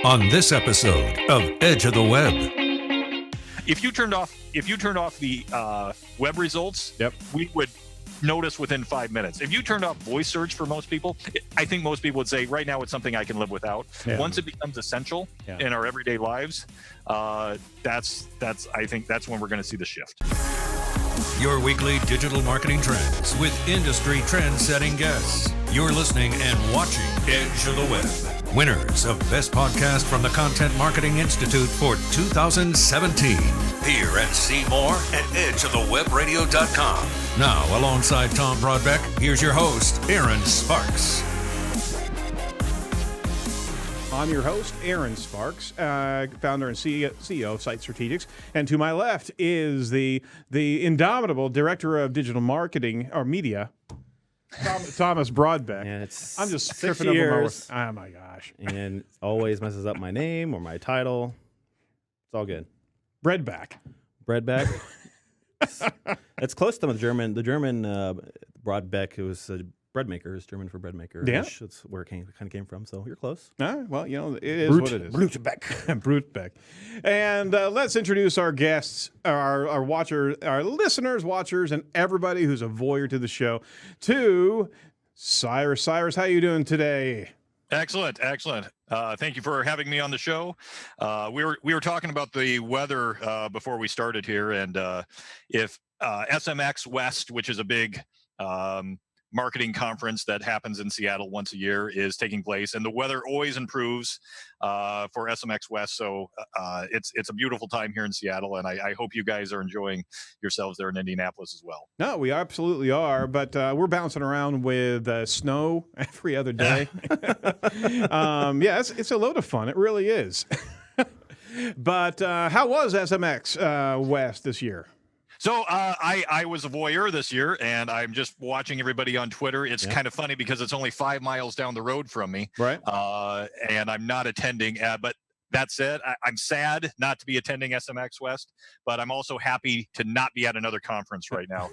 on this episode of Edge of the Web. If you turned off the web results, we would notice within 5 minutes. If you turned off voice search for most people, I think most people would say right now it's something I can live without. Yeah. Once it becomes essential in our everyday lives, I think that's when we're going to see the shift. Your weekly digital marketing trends with industry trend-setting guests. You're listening and watching Edge of the Web. Winners of Best Podcast from the Content Marketing Institute for 2017. Here and see more at edgeofthewebradio.com. Now, alongside Tom Broadbeck, here's your host, Aaron Sparks. I'm your host, Aaron Sparks, founder and CEO of Site Strategics. And to my left is the indomitable director of digital marketing or media, Thomas Broadbeck. And it's I'm just 6 tripping years, over my. Oh my gosh! And always messes up my name or my title. It's all good. Breadback. It's close to the German. The German Broadbeck, who was a bread maker, is German for bread maker. Yeah, that's where it kind of came from. So you're close. Well, you know, it is what it is. Brutbeck. And let's introduce our guests, our watchers, our listeners, watchers, and everybody who's a voyeur to the show. To Cyrus. Cyrus, how you doing today? Excellent. Thank you for having me on the show. We were talking about the weather before we started here, and if SMX West, which is a big marketing conference that happens in Seattle once a year, is taking place, and the weather always improves for SMX West. So it's a beautiful time here in Seattle, and I hope you guys are enjoying yourselves there in Indianapolis as well. No, we absolutely are, but we're bouncing around with snow every other day. It's a load of fun. It really is. But how was SMX West this year? So I was a voyeur this year, and I'm just watching everybody on Twitter. It's kind of funny because it's only 5 miles down the road from me, right? And I'm not attending. But that said, I'm sad not to be attending SMX West, but I'm also happy to not be at another conference right now.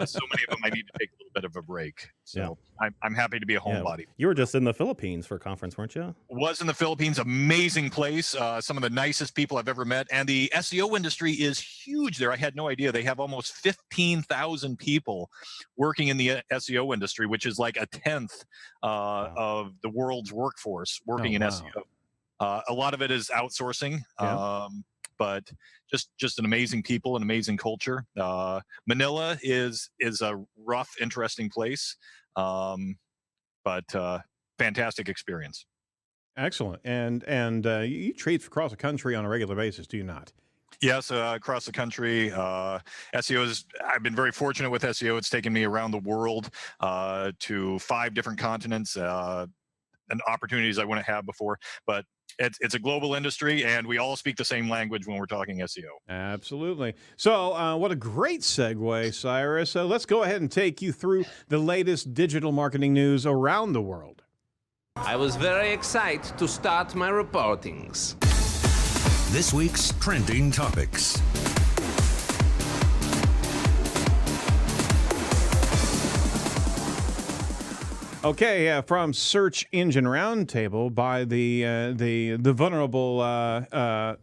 So many of them I need to take a little bit of a break. So I'm happy to be a homebody. You were just in the Philippines for a conference, weren't you? Was in the Philippines. Amazing place. Some of the nicest people I've ever met. And the SEO industry is huge there. I had no idea. They have almost 15,000 people working in the SEO industry, which is like a tenth of the world's workforce working in SEO. A lot of it is outsourcing, but just an amazing people, an amazing culture. Manila is a rough, interesting place, but fantastic experience. Excellent. And you trade across the country on a regular basis, do you not? Yes, across the country. SEO I've been very fortunate with SEO. It's taken me around the world to 5 different continents and opportunities I wouldn't have before. But it's a global industry, and we all speak the same language when we're talking SEO. Absolutely. So what a great segue, Cyrus. So let's go ahead and take you through the latest digital marketing news around the world. I was very excited to start my reportings. This week's trending topics. Okay, from Search Engine Roundtable by the venerable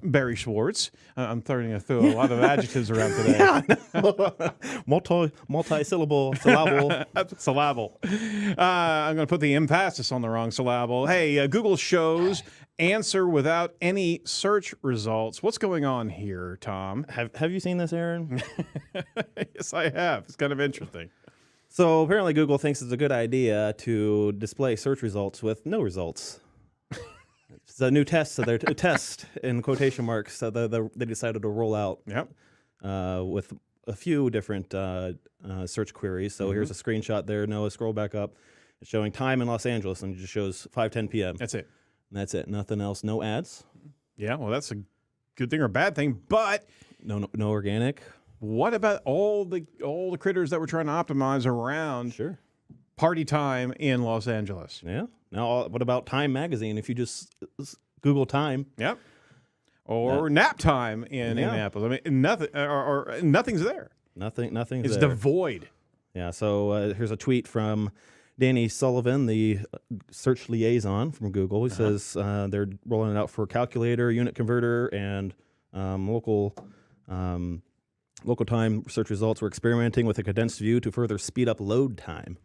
Barry Schwartz. I'm throwing through a lot of adjectives around today. Multi-syllable, syllable. Syllable. I'm going to put the emphasis on the wrong syllable. Hey, Google shows answer without any search results. What's going on here, Tom? Have you seen this, Aaron? Yes, I have. It's kind of interesting. So apparently Google thinks it's a good idea to display search results with no results. It's a new test, so they're a test in quotation marks. So they decided to roll out with a few different search queries. So here's a screenshot there. Noah, scroll back up. It's showing time in Los Angeles, and it just shows 5:10 p.m. That's it. And that's it. Nothing else. No ads. Yeah, well, that's a good thing or a bad thing, but no organic. What about all the critters that we're trying to optimize around party time in Los Angeles? Yeah. Now, what about Time Magazine? If you just Google time. Yep. Or nap time in Indianapolis. I mean, nothing or nothing's there. Nothing's it's there. devoid. Yeah. So here's a tweet from Danny Sullivan, the search liaison from Google, he says they're rolling it out for calculator, unit converter, and local time search results. We're experimenting with a condensed view to further speed up load time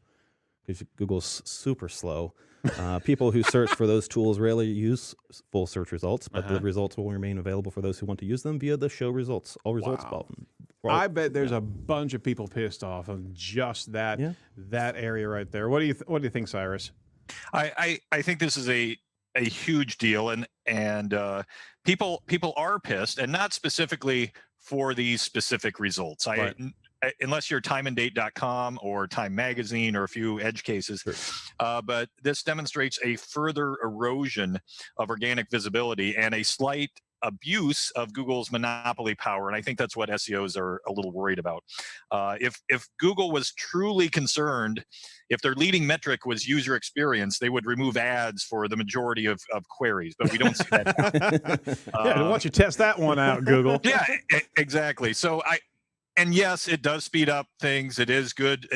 because Google's super slow. People who search for those tools rarely use full search results, but the results will remain available for those who want to use them via the show results, all results button. I bet there's a bunch of people pissed off on just that area right there. What do you think, Cyrus? I think this is a huge deal, and people are pissed, and not specifically for these specific results. Unless you're timeanddate.com or Time Magazine or a few edge cases. Sure. But this demonstrates a further erosion of organic visibility and a slight abuse of Google's monopoly power. And I think that's what SEOs are a little worried about. If Google was truly concerned, if their leading metric was user experience, they would remove ads for the majority of queries, but we don't see that. Why don't you test that one out, Google? Yeah, exactly. So and yes, it does speed up things. It is good.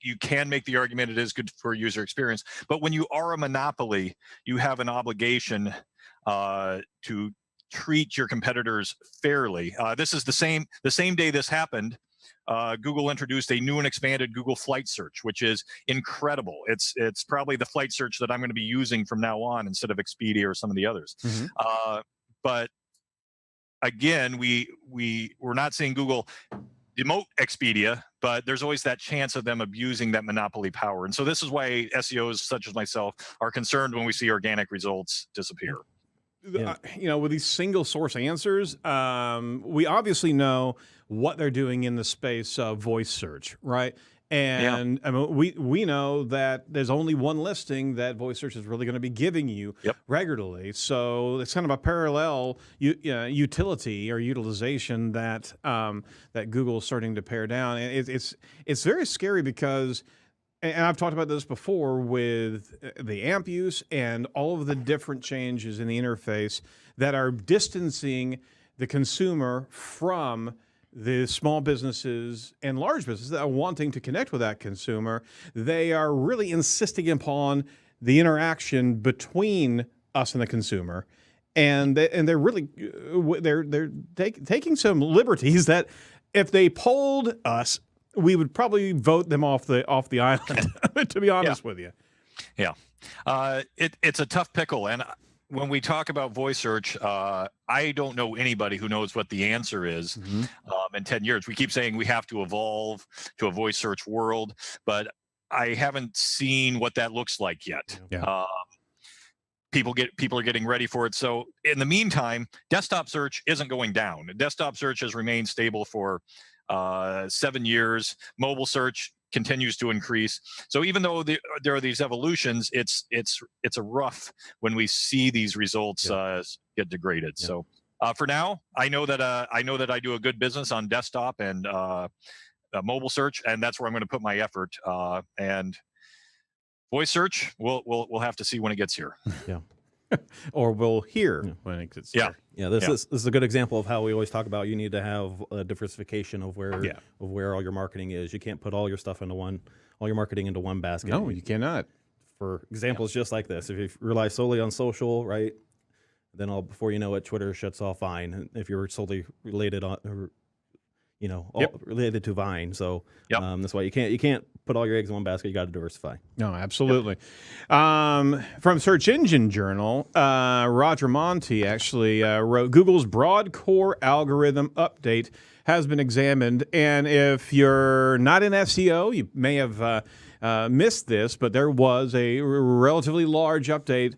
You can make the argument it is good for user experience. But when you are a monopoly, you have an obligation to treat your competitors fairly. This is the same day this happened. Google introduced a new and expanded Google Flight Search, which is incredible. It's probably the flight search that I'm going to be using from now on instead of Expedia or some of the others. But again, we're not seeing Google demote Expedia, but there's always that chance of them abusing that monopoly power. And so this is why SEOs such as myself are concerned when we see organic results disappear. With these single source answers, we obviously know what they're doing in the space of voice search, right? And I mean, we know that there's only one listing that voice search is really going to be giving you regularly. So it's kind of a parallel utility or utilization that that Google's starting to pare down. And it's very scary because, and I've talked about this before with the AMP use and all of the different changes in the interface that are distancing the consumer from the small businesses and large businesses that are wanting to connect with that consumer. They are really insisting upon the interaction between us and the consumer, and they're really they're taking some liberties that if they polled us, we would probably vote them off the island. To be honest with you, it's a tough pickle. And when we talk about voice search, I don't know anybody who knows what the answer is in 10 years. We keep saying we have to evolve to a voice search world, but I haven't seen what that looks like yet. People are getting ready for it. So in the meantime, desktop search isn't going down. Desktop search has remained stable for 7 years. Mobile search continues to increase. So even though there are these evolutions, it's a rough when we see these results get degraded. So for now, I know that I do a good business on desktop and mobile search, and that's where I'm going to put my effort. And voice search, we'll have to see when it gets here. or we'll hear when it gets here. This is a good example of how we always talk about you need to have a diversification of where all your marketing is. You can't put all your stuff into all your marketing into one basket. No, you cannot. For examples just like this, if you rely solely on social, right, then before you know it, Twitter shuts off Vine. If you're solely related on, related to Vine, so that's why you can't put all your eggs in one basket. You got to diversify. No, absolutely. From Search Engine Journal, Roger Monti actually wrote, Google's broad core algorithm update has been examined, and if you're not in SEO, you may have missed this, but there was a relatively large update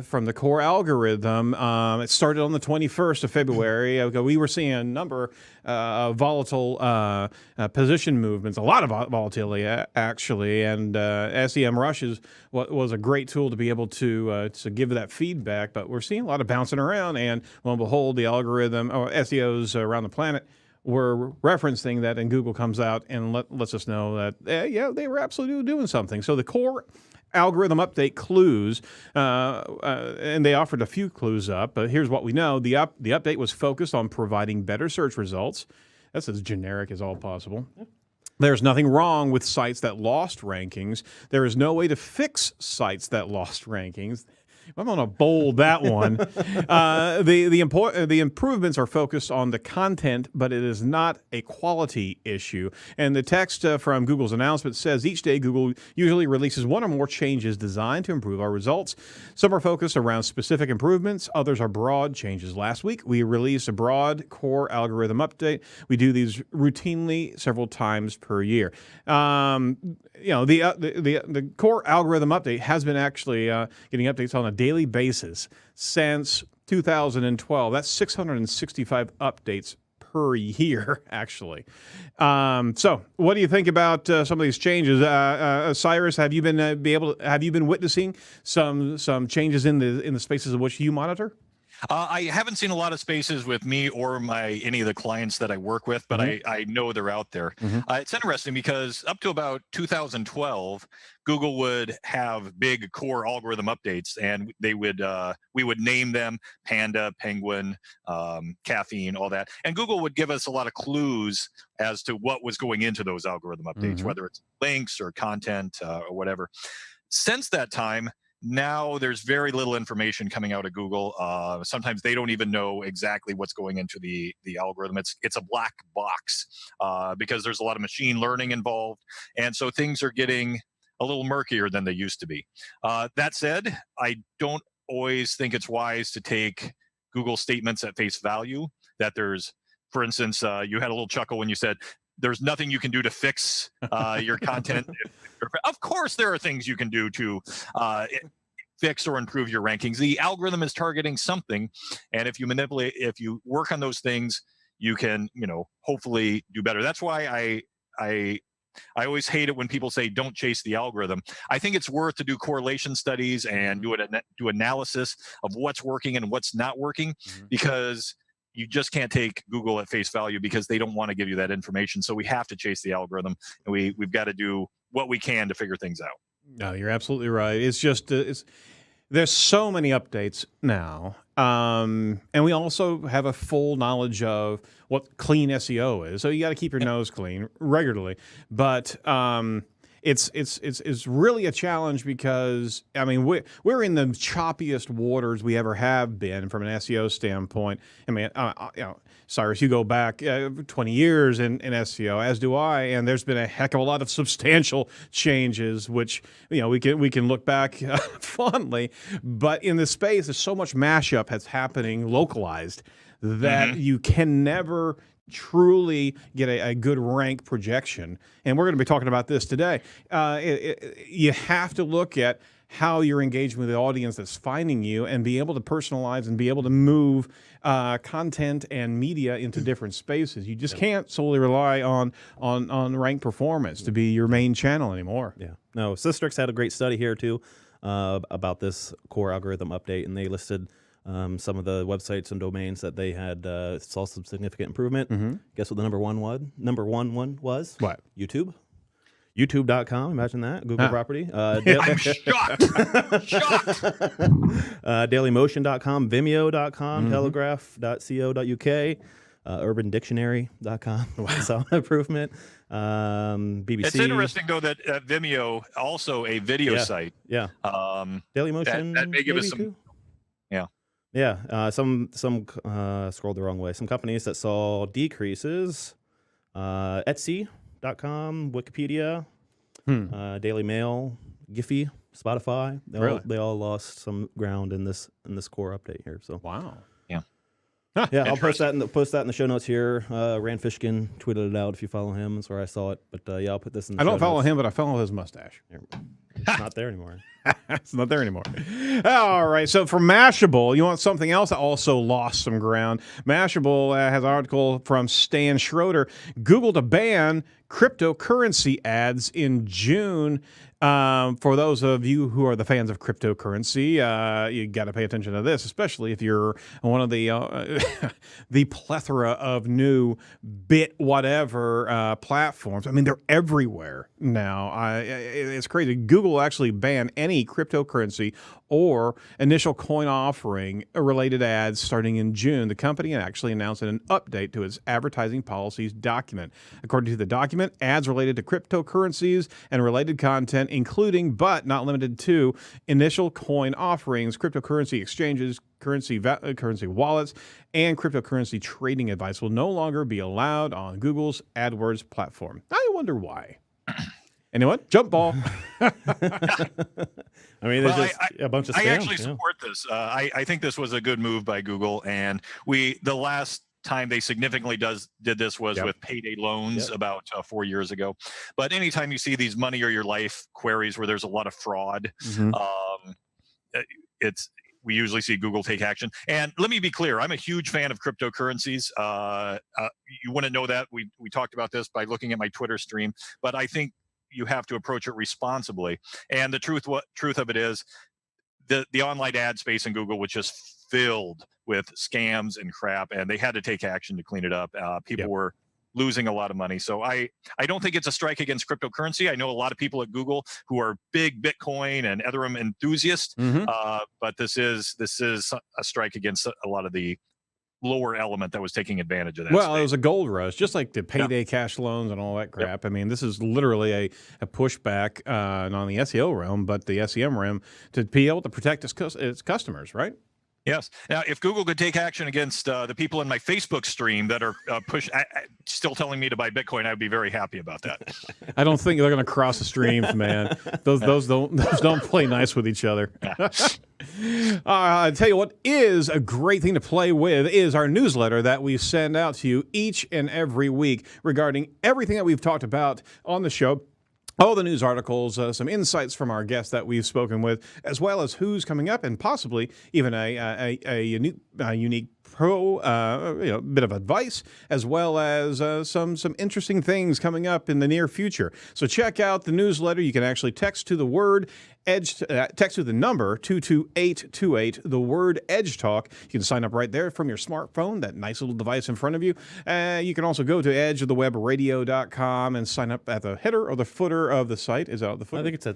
from the core algorithm. It started on the 21st of February. We were seeing a number of volatile position movements, a lot of volatility actually, and SEMrush was a great tool to be able to give that feedback, but we're seeing a lot of bouncing around, and lo and behold, the algorithm, or SEOs around the planet, we're referencing that, and Google comes out and lets us know that, they were absolutely doing something. So the core algorithm update clues, and they offered a few clues up, but here's what we know. The update was focused on providing better search results. That's as generic as all possible. There's nothing wrong with sites that lost rankings. There is no way to fix sites that lost rankings. I'm going to bold that one. The improvements are focused on the content, but it is not a quality issue. And the text from Google's announcement says each day Google usually releases one or more changes designed to improve our results. Some are focused around specific improvements. Others are broad changes. Last week, we released a broad core algorithm update. We do these routinely several times per year. The core algorithm update has been actually getting updates on a daily basis since 2012. That's 665 updates per year, actually. So, what do you think about some of these changes, Cyrus? Have you been witnessing some changes in the spaces of which you monitor? I haven't seen a lot of spaces with me or any of the clients that I work with, but I know they're out there. It's interesting because up to about 2012, Google would have big core algorithm updates, and we would name them Panda, Penguin, Caffeine, all that. And Google would give us a lot of clues as to what was going into those algorithm updates, whether it's links or content or whatever. Since that time, now there's very little information coming out of Google. Sometimes they don't even know exactly what's going into the algorithm. It's a black box because there's a lot of machine learning involved. And so things are getting a little murkier than they used to be. That said, I don't always think it's wise to take Google statements at face value. That there's, for instance, you had a little chuckle when you said, there's nothing you can do to fix your content. Of course, there are things you can do to fix or improve your rankings. The algorithm is targeting something, and if you work on those things, you can, hopefully do better. That's why I always hate it when people say don't chase the algorithm. I think it's worth to do correlation studies and do analysis of what's working and what's not working, because you just can't take Google at face value because they don't want to give you that information. So we have to chase the algorithm, and we've got to do what we can to figure things out. No, you're absolutely right. It's just there's so many updates now, and we also have a full knowledge of what clean SEO is. So you got to keep your nose clean regularly. But it's really a challenge because we're in the choppiest waters we ever have been from an SEO standpoint. Cyrus, you go back 20 years in SEO, as do I, and there's been a heck of a lot of substantial changes, which we can look back fondly. But in this space, there's so much mashup that's happening localized that you can never truly get a good rank projection. And we're going to be talking about this today. You have to look at how you're engaging with the audience that's finding you and be able to personalize and be able to move content and media into different spaces. You just can't solely rely on rank performance to be your main channel anymore. Yeah. No, Systrix had a great study here too about this core algorithm update, and they listed some of the websites and domains that they had saw some significant improvement. Guess what the number one one was? What? YouTube. YouTube.com, imagine that, Google property. I'm shocked. Dailymotion.com, Vimeo.com, Telegraph.co.uk, UrbanDictionary.com. Saw improvement. BBC. It's interesting though that Vimeo also a video site. Yeah. Dailymotion. That may give us some. Too? Yeah. Some scrolled the wrong way. Some companies that saw decreases. Etsy.com, Wikipedia, Daily Mail, Giphy, Spotify. They all lost some ground in this core update here. So wow. Yeah, I'll post that in the show notes here. Rand Fishkin tweeted it out if you follow him. That's where I saw it. But I'll put this in the show notes. I don't follow him, but I follow his mustache. It's not there anymore. It's not there anymore. All right. So for Mashable, you want something else that also lost some ground. Mashable has an article from Stan Schroeder. Google to ban cryptocurrency ads in June. For those of you who are the fans of cryptocurrency, you got to pay attention to this, especially if you're one of the the plethora of new bit whatever platforms. I mean, they're everywhere now. It's crazy. Google actually banned any cryptocurrency or initial coin offering related ads starting in June. The company actually announced an update to its advertising policies document. According to the document, ads related to cryptocurrencies and related content, including but not limited to initial coin offerings, cryptocurrency exchanges, currency wallets, and cryptocurrency trading advice will no longer be allowed on Google's AdWords platform. I wonder why. Anyone? Jump ball. I mean, there's just a bunch of spam. I actually support this. I think this was a good move by Google, and the last time they significantly did this was with payday loans about 4 years ago. But anytime you see these money or your life queries where there's a lot of fraud, we usually see Google take action. And let me be clear, I'm a huge fan of cryptocurrencies. You wouldn't know that. We talked about this by looking at my Twitter stream, but I think you have to approach it responsibly. And the truth of it is, the online ad space in Google was just filled with scams and crap, and they had to take action to clean it up. People were losing a lot of money. So I don't think it's a strike against cryptocurrency. I know a lot of people at Google who are big Bitcoin and Ethereum enthusiasts, but this is a strike against a lot of the lower element that was taking advantage of that. Well, it was a gold rush, just like the payday cash loans and all that crap. I mean, this is literally a pushback not on the SEO realm, but the SEM realm to be able to protect its customers, right? Yes. Now, if Google could take action against the people in my Facebook stream that are still telling me to buy Bitcoin, I'd be very happy about that. I don't think they're going to cross the streams, man. Those don't play nice with each other. I tell you what is a great thing to play with is our newsletter that we send out to you each and every week regarding everything that we've talked about on the show. All the news articles, some insights from our guests that we've spoken with, as well as who's coming up, and possibly even a unique bit of advice, as well as some interesting things coming up in the near future. So check out the newsletter. You can actually text to the word EDGE, text to the number 22828, the word EDGE Talk. You can sign up right there from your smartphone, that nice little device in front of you. You can also go to edgeofthewebradio.com and sign up at the header or the footer of the site. Is that the footer? I think it's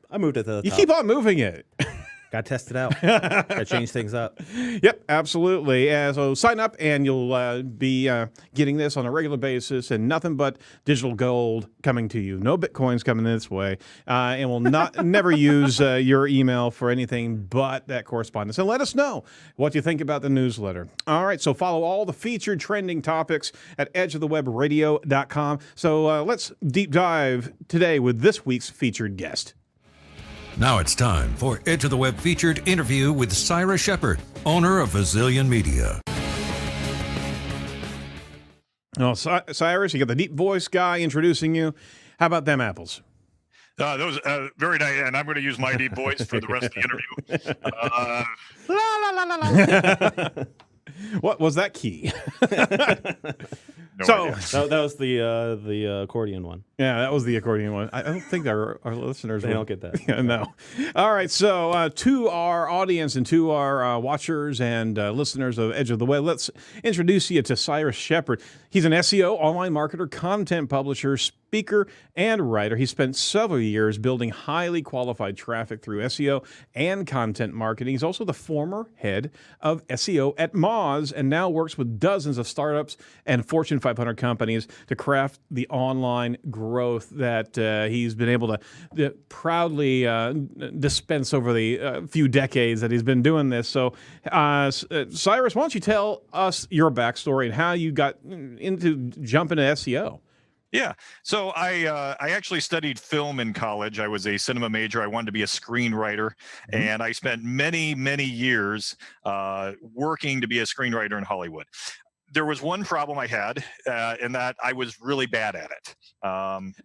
I moved it to the top. You keep on moving it. Got to test it out. Got to change things up. Yep, absolutely. So sign up and you'll be getting this on a regular basis and nothing but digital gold coming to you. No Bitcoins coming this way. And we'll never use your email for anything but that correspondence. And let us know what you think about the newsletter. All right, so follow all the featured trending topics at edgeofthewebradio.com. So let's deep dive today with this week's featured guest. Now it's time for Edge of the Web featured interview with Cyrus Shepard, owner of Bazillion Media. Oh, Cyrus, you got the deep voice guy introducing you. How about them apples? Those very nice, and I'm going to use my deep voice for the rest of the interview. What was that key? No that was the accordion one. Yeah, that was the accordion one. I don't think our listeners don't get that. Yeah, no. All right, so to our audience and to our watchers and listeners of Edge of the Web, let's introduce you to Cyrus Shepard. He's an SEO, online marketer, content publisher, speaker, and writer. He spent several years building highly qualified traffic through SEO and content marketing. He's also the former head of SEO at Moz and now works with dozens of startups and Fortune 500 companies to craft the online growth that he's been able to proudly dispense over the few decades that he's been doing this. So, Cyrus, why don't you tell us your backstory and how you got into jumping to SEO? Yeah. So I actually studied film in college. I was a cinema major. I wanted to be a screenwriter, and I spent many, many years working to be a screenwriter in Hollywood. There was one problem I had, in that I was really bad at it.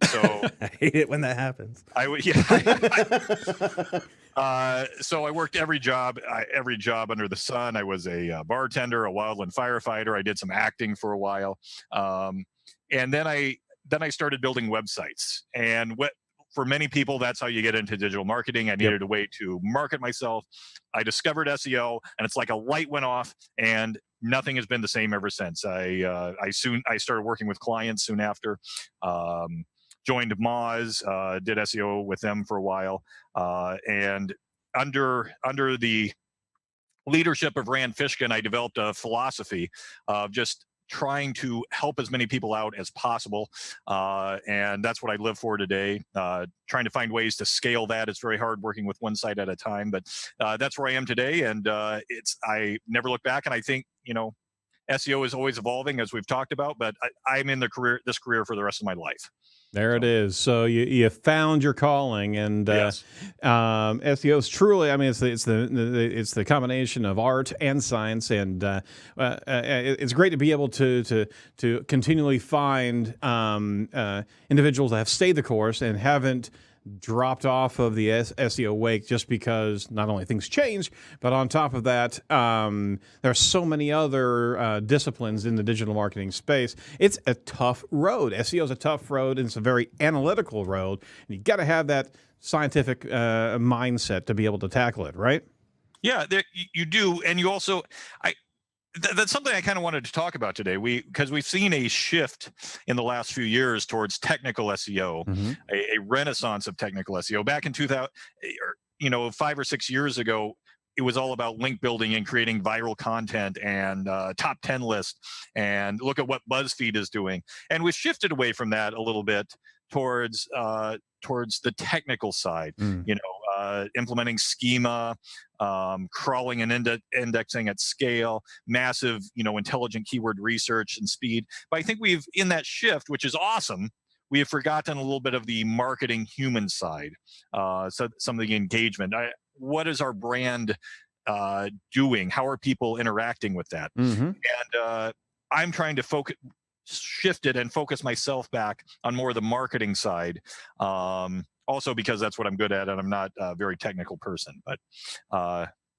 So I hate it when that happens. So I worked every job under the sun. I was a bartender, a wildland firefighter. I did some acting for a while, and then I started building websites. And for many people, that's how you get into digital marketing. I needed a way to market myself. I discovered SEO, and it's like a light went off, and nothing has been the same ever since. I started working with clients soon after. Joined Moz, did SEO with them for a while, and under the leadership of Rand Fishkin, I developed a philosophy of just trying to help as many people out as possible. And that's what I live for today, trying to find ways to scale that. It's very hard working with one site at a time, but that's where I am today. And I never look back. And I think, SEO is always evolving, as we've talked about, but I'm in this career for the rest of my life. There it is. So you found your calling, and Yes. SEO is truly. I mean, it's the combination of art and science, and it's great to be able to continually find individuals that have stayed the course and haven't dropped off of the SEO wake just because not only things change, but on top of that, there are so many other disciplines in the digital marketing space. It's a tough road. SEO is a tough road, and it's a very analytical road. And you got to have that scientific mindset to be able to tackle it, right? Yeah, you do. And you also, that's something I kind of wanted to talk about today. Because we've seen a shift in the last few years towards technical SEO, a renaissance of technical SEO. Back in 2000, 5 or 6 years ago, it was all about link building and creating viral content and top 10 lists, and look at what BuzzFeed is doing. And we've shifted away from that a little bit towards the technical side, implementing schema, crawling and indexing at scale, massive, intelligent keyword research and speed. But I think in that shift, which is awesome, we have forgotten a little bit of the marketing human side. So some of the engagement. What is our brand doing? How are people interacting with that? And I'm trying to shift it and focus myself back on more of the marketing side. Also because that's what I'm good at, and I'm not a very technical person. But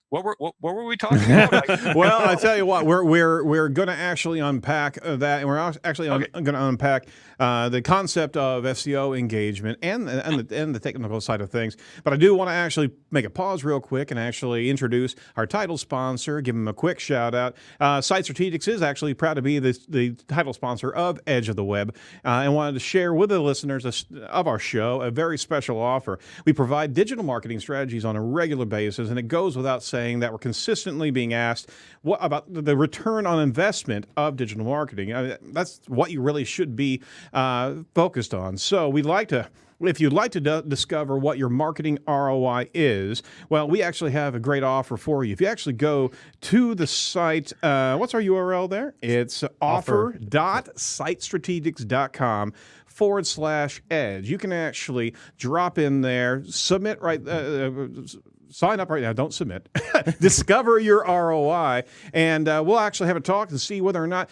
what were we talking about? Well, I tell you what, we're going to actually unpack that, and we're actually going to unpack the concept of SEO engagement and the technical side of things. But I do want to actually make a pause real quick and actually introduce our title sponsor, give them a quick shout out. Site Strategics is actually proud to be the title sponsor of Edge of the Web, and wanted to share with the listeners of our show a very special offer. We provide digital marketing strategies on a regular basis, and it goes without saying that we're consistently being asked what about the return on investment of digital marketing. That's what you really should be focused on. So we'd like to, if you'd like to discover what your marketing ROI is, well, we actually have a great offer for you. If you actually go to the site, what's our URL there? It's offer.sitestrategics.com/edge. You can actually drop in there, submit sign up right now. Don't submit. Discover your ROI, and we'll actually have a talk to see whether or not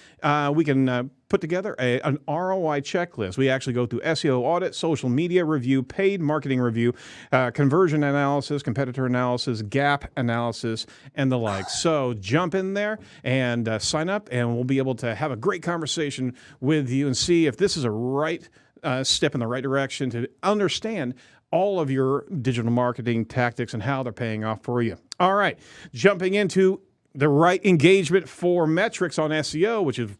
we can put together an ROI checklist. We actually go through SEO audit, social media review, paid marketing review, conversion analysis, competitor analysis, gap analysis, and the like. So jump in there and sign up, and we'll be able to have a great conversation with you and see if this is a right step in the right direction to understand all of your digital marketing tactics and how they're paying off for you. All right, jumping into the right engagement for metrics on SEO, which is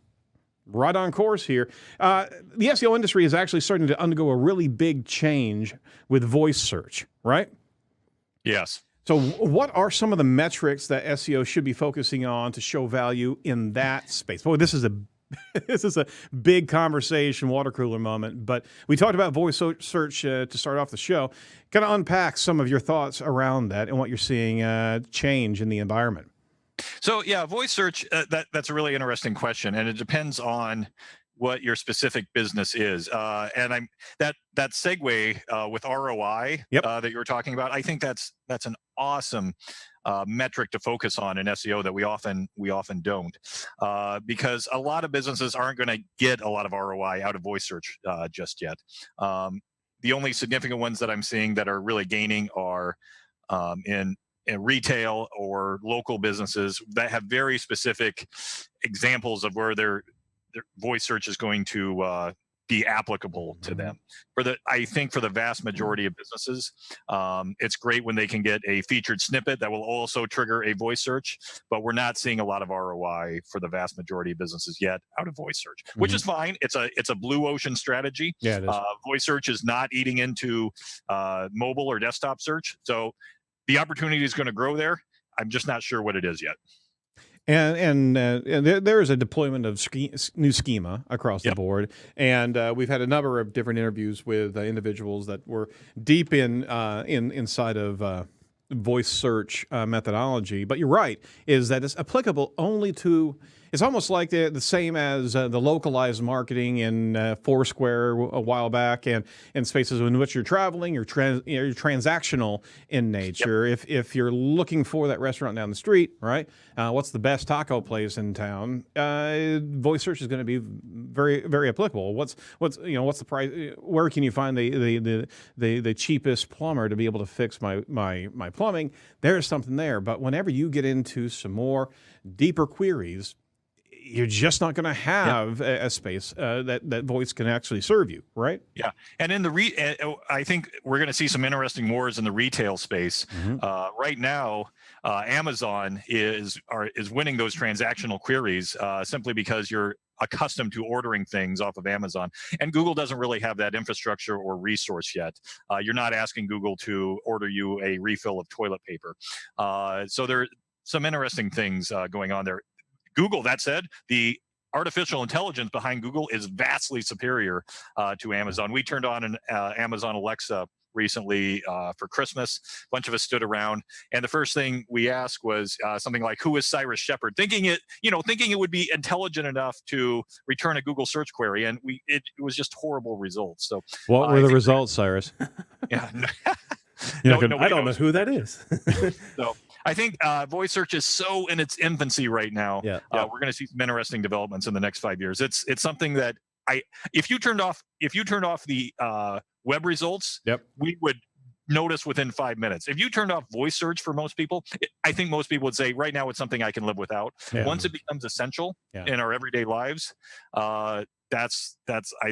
right on course here. The SEO industry is actually starting to undergo a really big change with voice search, right? Yes. So what are some of the metrics that SEO should be focusing on to show value in that space? Boy, this is a big conversation, water cooler moment. But we talked about voice search to start off the show. Kind of unpack some of your thoughts around that and what you're seeing change in the environment. So yeah, voice search, that's a really interesting question, and it depends on what your specific business is. And that segue with ROI that you were talking about, I think that's an awesome metric to focus on in SEO that we often don't, because a lot of businesses aren't going to get a lot of ROI out of voice search just yet. The only significant ones that I'm seeing that are really gaining are in retail or local businesses that have very specific examples of where their voice search is going to be applicable to them. I think for the vast majority of businesses, it's great when they can get a featured snippet that will also trigger a voice search, but we're not seeing a lot of ROI for the vast majority of businesses yet out of voice search, which is fine. It's a blue ocean strategy. Yeah, it is. Voice search is not eating into mobile or desktop search. So the opportunity is going to grow there. I'm just not sure what it is yet. And there is a deployment of new schema across the board, and we've had a number of different interviews with individuals that were deep inside of voice search methodology. But you're right, is that it's applicable only to. It's almost like the same as the localized marketing in Foursquare a while back, and in spaces in which you're traveling, you're transactional in nature. If you're looking for that restaurant down the street, right? What's the best taco place in town? Voice search is going to be very, very applicable. What's the price? Where can you find the cheapest plumber to be able to fix my plumbing? There's something there. But whenever you get into some more deeper queries, you're just not going to have a space that voice can actually serve you, right? Yeah, and in I think we're going to see some interesting wars in the retail space. Right now, Amazon is winning those transactional queries simply because you're accustomed to ordering things off of Amazon, and Google doesn't really have that infrastructure or resource yet. You're not asking Google to order you a refill of toilet paper. So there are some interesting things going on there. Google, that said, the artificial intelligence behind Google is vastly superior to Amazon. We turned on an Amazon Alexa recently for Christmas. A bunch of us stood around, and the first thing we asked was something like, "Who is Cyrus Shepard?" Thinking it would be intelligent enough to return a Google search query, and it was just horrible results. So, what were the results, Cyrus? Yeah, I don't know who that is. So I think voice search is so in its infancy right now. We're going to see some interesting developments in the next 5 years. It's something that if you turned off the web results, we would notice within 5 minutes. If you turned off voice search for most people, I think most people would say right now it's something I can live without. Once it becomes essential in our everyday lives, I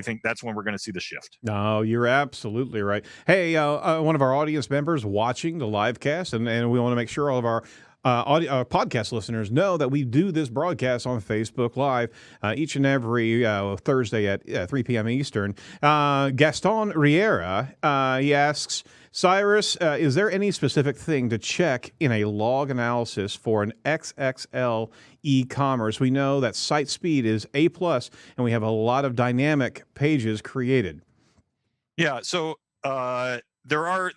think that's when we're going to see the shift. No, you're absolutely right. Hey, one of our audience members watching the live cast, and we want to make sure all of our podcast listeners know that we do this broadcast on Facebook Live each and every Thursday at 3 p.m. Eastern. Gaston Riera, he asks, Cyrus, is there any specific thing to check in a log analysis for an XXL e-commerce? We know that site speed is A+, and we have a lot of dynamic pages created. Yeah, so there are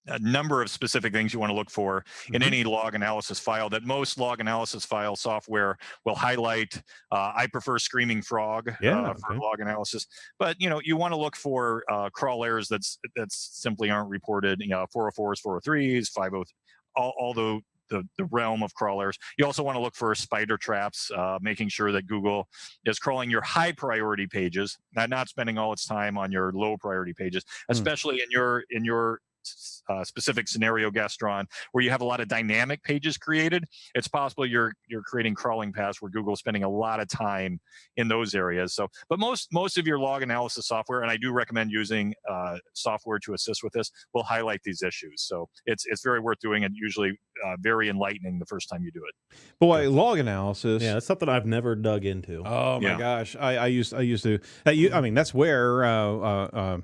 a number of specific things you want to look for in any log analysis file that most log analysis file software will highlight. I prefer Screaming Frog for log analysis, but you want to look for crawl errors that simply aren't reported. 404s, 403s, 50, all the realm of crawlers. You also want to look for spider traps, making sure that Google is crawling your high priority pages, not spending all its time on your low priority pages, especially in your specific scenario, Gaston, where you have a lot of dynamic pages created. It's possible you're creating crawling paths where Google's spending a lot of time in those areas. So, but most of your log analysis software, and I do recommend using software to assist with this, will highlight these issues. So it's very worth doing, and usually very enlightening the first time you do it. Boy, log analysis. Yeah, it's something I've never dug into. Oh my gosh, I used to. I mean, that's where.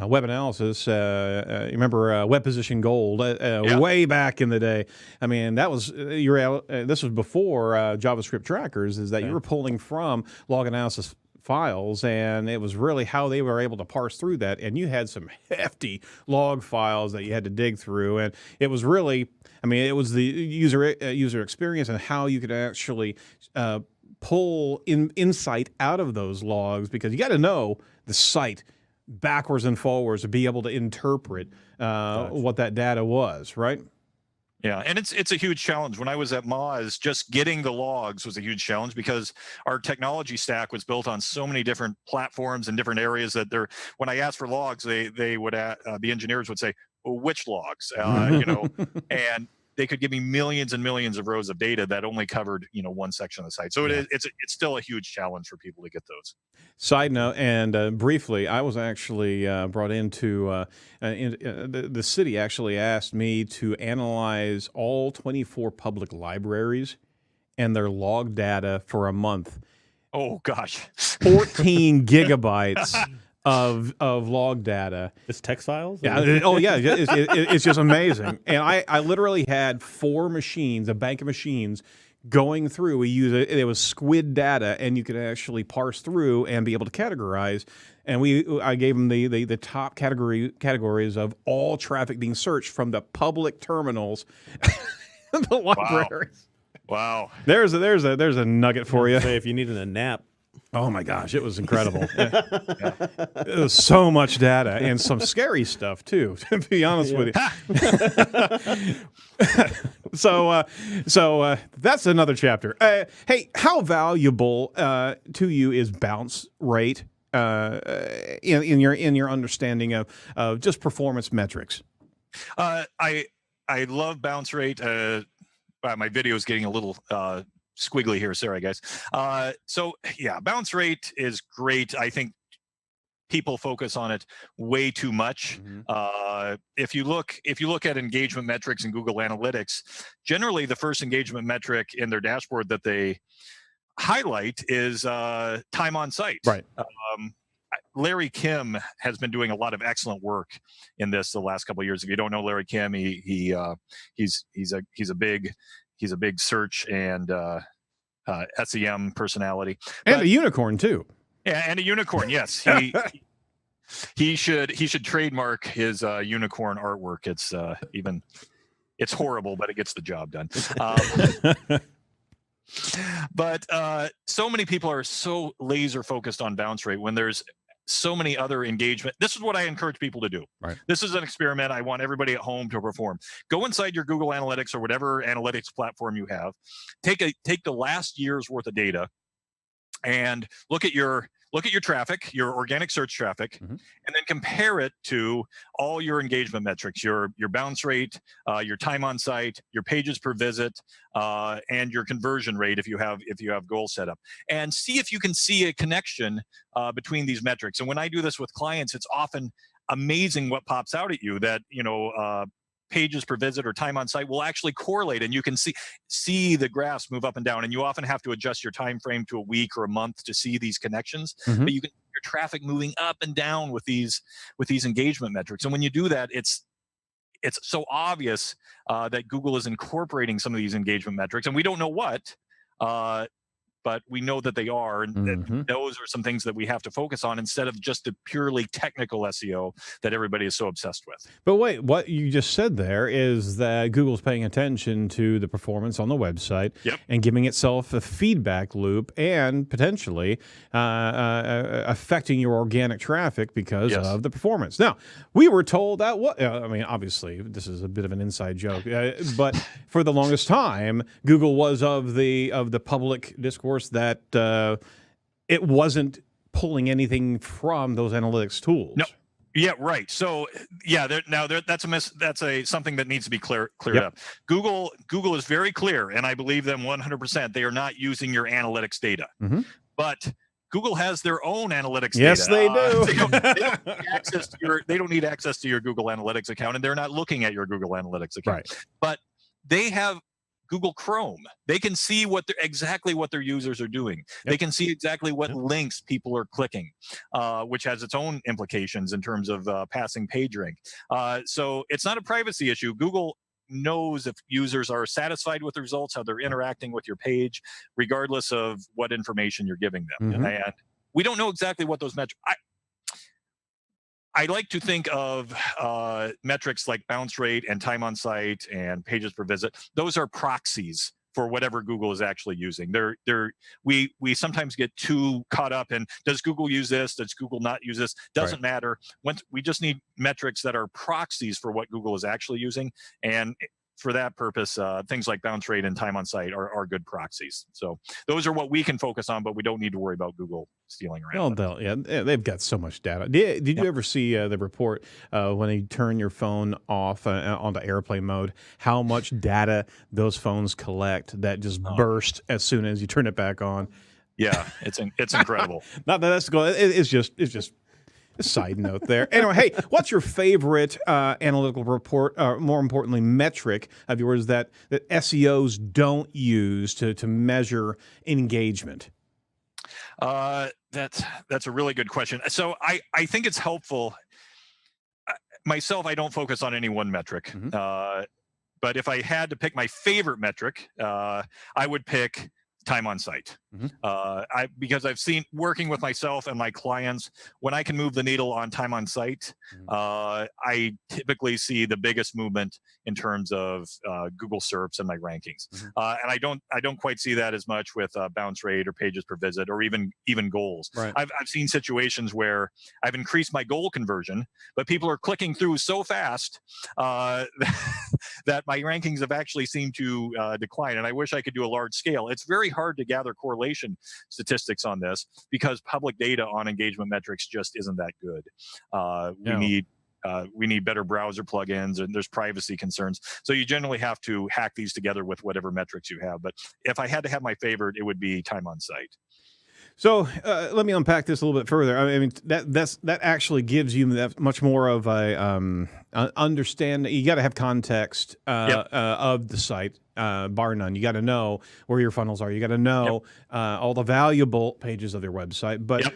Web analysis, remember Web Position Gold way back in the day. I mean, that was this was before JavaScript trackers. Is that you were pulling from log analysis files, and it was really how they were able to parse through that. And you had some hefty log files that you had to dig through, and it was really, I mean, it was the user experience and how you could actually pull insight out of those logs, because you got to know the site backwards and forwards to be able to interpret what that data was, right? Yeah, and it's a huge challenge. When I was at Moz, just getting the logs was a huge challenge because our technology stack was built on so many different platforms and different areas that when I asked for logs, they would the engineers would say, well, which logs? And they could give me millions and millions of rows of data that only covered, one section of the site. So it's still a huge challenge for people to get those. Side note, and briefly, I was actually brought into the city actually asked me to analyze all 24 public libraries and their log data for a month. Oh gosh, 14 gigabytes of log data. Just text files? Yeah. It's just amazing. And I literally had 4 machines, a bank of machines, going through. We use it was squid data, and you could actually parse through and be able to categorize. And I gave them the top categories of all traffic being searched from the public terminals, the libraries. Wow. There's a nugget for you. Say if you needed a nap. Oh my gosh, it was incredible. It was so much data and some scary stuff too, to be honest with you. So that's another chapter. Hey, how valuable to you is bounce rate in your understanding of just performance metrics? I love bounce rate. My video is getting a little squiggly here. Sorry, guys. So yeah, bounce rate is great. I think people focus on it way too much. Mm-hmm. If you look at engagement metrics in Google Analytics, generally the first engagement metric in their dashboard that they highlight is time on site. Right. Larry Kim has been doing a lot of excellent work in this the last couple of years. If you don't know Larry Kim, he's a big search and SEM personality, and a unicorn too. Yeah, and a unicorn. Yes, he should trademark his unicorn artwork. It's horrible, but it gets the job done. But so many people are so laser focused on bounce rate when there's so many other engagement. This is what I encourage people to do. Right. This is an experiment I want everybody at home to perform. Go inside your Google Analytics or whatever analytics platform you have. Take the last year's worth of data and look at your traffic, your organic search traffic, mm-hmm. and then compare it to all your engagement metrics, your bounce rate, your time on site, your pages per visit, and your conversion rate if you have goals set up, and see if you can see a connection between these metrics. And when I do this with clients, it's often amazing what pops out at you that pages per visit or time on site will actually correlate, and you can see the graphs move up and down. And you often have to adjust your time frame to a week or a month to see these connections. Mm-hmm. But you can see your traffic moving up and down with these engagement metrics. And when you do that, it's so obvious that Google is incorporating some of these engagement metrics, and we don't know what. But we know that they are, and mm-hmm. those are some things that we have to focus on instead of just the purely technical SEO that everybody is so obsessed with. But wait, what you just said there is that Google's paying attention to the performance on the website, yep. and giving itself a feedback loop and potentially affecting your organic traffic because yes. of the performance. Now, we were told that obviously this is a bit of an inside joke, but for the longest time, Google was of the public discourse that it wasn't pulling anything from those analytics tools. No. Yeah, right. So yeah, that's something that needs to be cleared yep. up. Google is very clear, and I believe them 100%. They are not using your analytics data, mm-hmm. but Google has their own analytics yes, data. Yes, they do. They don't need access to your Google Analytics account, and they're not looking at your Google Analytics account. Right. But they have Google Chrome. They can see exactly what their users are doing. Yep. They can see exactly what links people are clicking, which has its own implications in terms of passing PageRank. So it's not a privacy issue. Google knows if users are satisfied with the results, how they're interacting with your page, regardless of what information you're giving them. Mm-hmm. And we don't know exactly what those metrics. I like to think of metrics like bounce rate and time on site and pages per visit. Those are proxies for whatever Google is actually using. We sometimes get too caught up in, does Google use this? Does Google not use this? Doesn't matter. We just need metrics that are proxies for what Google is actually using. And for that purpose, things like bounce rate and time on site are good proxies. So those are what we can focus on, but we don't need to worry about Google stealing around. They've got so much data. Did you ever see the report when you turn your phone off onto airplane mode, how much data those phones collect that just burst as soon as you turn it back on? Yeah, it's incredible. Not that that's good. It's just a side note there. Anyway, hey, what's your favorite analytical report, or more importantly, metric of yours that SEOs don't use to measure engagement? That's a really good question. So I think it's helpful. Myself, I don't focus on any one metric. But if I had to pick my favorite metric, I would pick time on site. Because I've seen, working with myself and my clients, when I can move the needle on time on site, I typically see the biggest movement in terms of Google SERPs and my rankings. And I don't quite see that as much with bounce rate or pages per visit or even goals. Right. I've seen situations where I've increased my goal conversion, but people are clicking through so fast that my rankings have actually seemed to decline. And I wish I could do a large scale. It's very hard to gather correlation statistics on this because public data on engagement metrics just isn't that good. We need better browser plugins, and there's privacy concerns. So you generally have to hack these together with whatever metrics you have. But if I had to have my favorite, it would be time on site. So let me unpack this a little bit further. I mean, that actually gives you that much more of a understanding. You got to have context of the site, bar none. You got to know where your funnels are. You got to know all the valuable pages of their website. But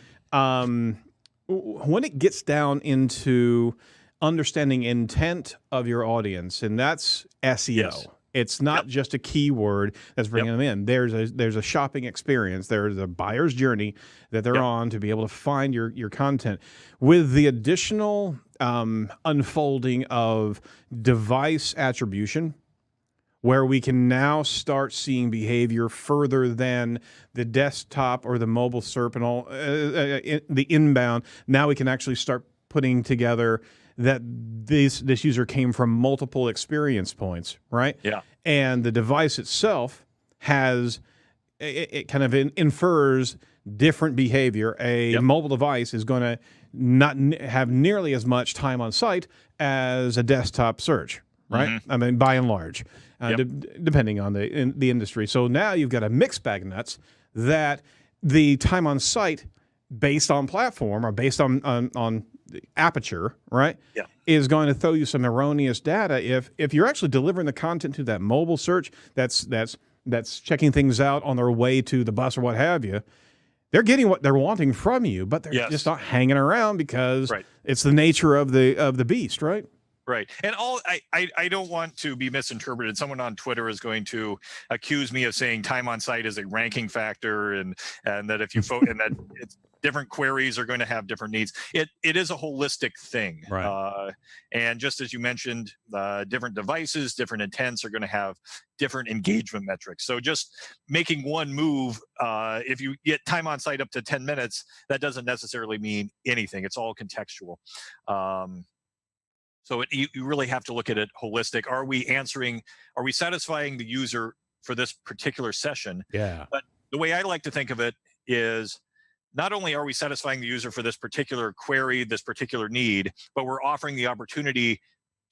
when it gets down into understanding intent of your audience, and that's SEO. Yes. It's not just a keyword that's bringing them in. There's a shopping experience. There's a buyer's journey that they're on to be able to find your content. With the additional unfolding of device attribution, where we can now start seeing behavior further than the desktop or the mobile SERP and all the inbound. Now we can actually start putting together that this user came from multiple experience points, right? Yeah. And the device itself has, it kind of infers different behavior. A mobile device is going to not have nearly as much time on site as a desktop search, right? I mean, by and large, depending on the industry. So now you've got a mixed bag of nuts that the time on site based on platform or based on aperture, right, is going to throw you some erroneous data. If you're actually delivering the content to that mobile search that's checking things out on their way to the bus or what have you, they're getting what they're wanting from you, but they're just not hanging around because it's the nature of the beast, right? Right. And I don't want to be misinterpreted. Someone on Twitter is going to accuse me of saying time on site is a ranking factor and that if you and that it's different queries are going to have different needs. It is a holistic thing. Right. And just as you mentioned, different devices, different intents are going to have different engagement metrics. So just making one move, if you get time on site up to 10 minutes, that doesn't necessarily mean anything. It's all contextual. So you really have to look at it holistic. Are we satisfying the user for this particular session? Yeah. But the way I like to think of it is not only are we satisfying the user for this particular query, this particular need, but we're offering the opportunity